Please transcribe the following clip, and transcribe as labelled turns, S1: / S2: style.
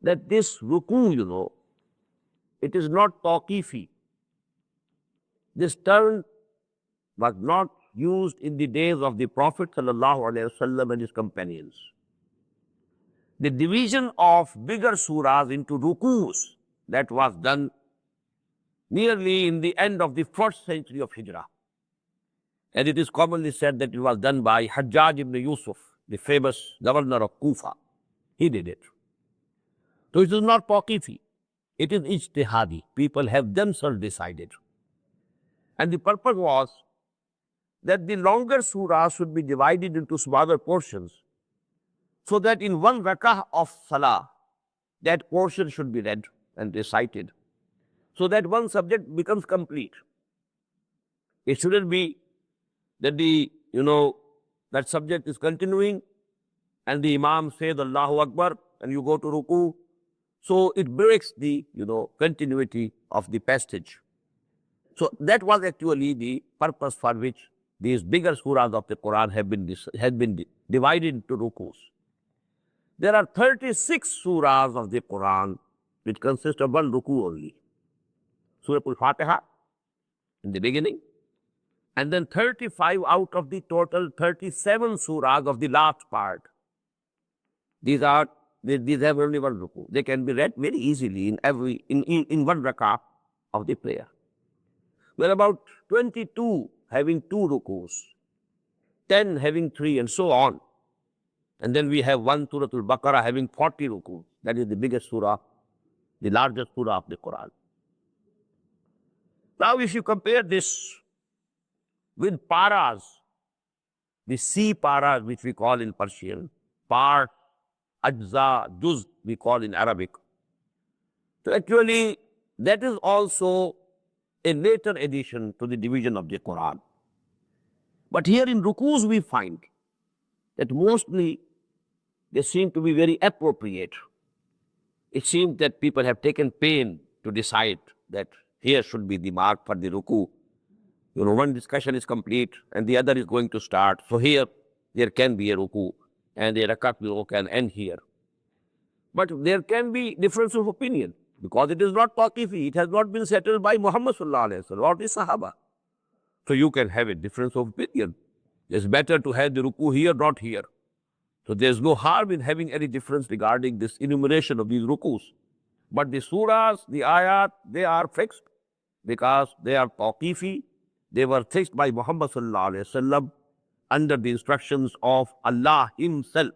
S1: that this ruku, it is not tawqifi. This term was not used in the days of the Prophet ﷺ and his companions. The division of bigger surahs into rukus, that was done nearly in the end of the 1st century of Hijrah. And it is commonly said that it was done by Hajjaj ibn Yusuf, the famous governor of Kufa. He did it. So it is not tawqifi. It is ijtihadi. People have themselves decided. And the purpose was that the longer surah should be divided into smaller portions, so that in one rakah of salah, that portion should be read and recited, so that one subject becomes complete. It shouldn't be that that subject is continuing and the Imam says Allahu Akbar and you go to ruku. So it breaks the, continuity of the passage. So that was actually the purpose for which these bigger surahs of the Quran have been divided into rukus. There are 36 surahs of the Quran which consist of one ruku only. Surah Al-Fatiha in the beginning, and then 35 out of the total 37 surahs of the last part. These have only one ruku. They can be read very easily in one rakah of the prayer. There are about 22 having 2 rukus, 10 having 3, and so on. And then we have one Surah Al-Baqarah having 40 rukus. That is the biggest surah, the largest surah of the Quran. Now, if you compare this with paras, the C paras, which we call in Persian, part, ajza, juz, we call in Arabic. So actually, that is also a later addition to the division of the Quran. But here in rukus, we find that mostly they seem to be very appropriate. It seems that people have taken pain to decide that here should be the mark for the ruku. One discussion is complete and the other is going to start. So here, there can be a ruku and the rakat can end here. But there can be difference of opinion because it is not tawqifi. It has not been settled by Muhammad sallallahu alaihi wasallam or the Sahaba. So you can have a difference of opinion. It's better to have the ruku here, not here. So there's no harm in having any difference regarding this enumeration of these rukus. But the surahs, the ayat, they are fixed because they are tawqifi. They were fixed by Muhammad sallallahu alaihi wasallam under the instructions of Allah himself.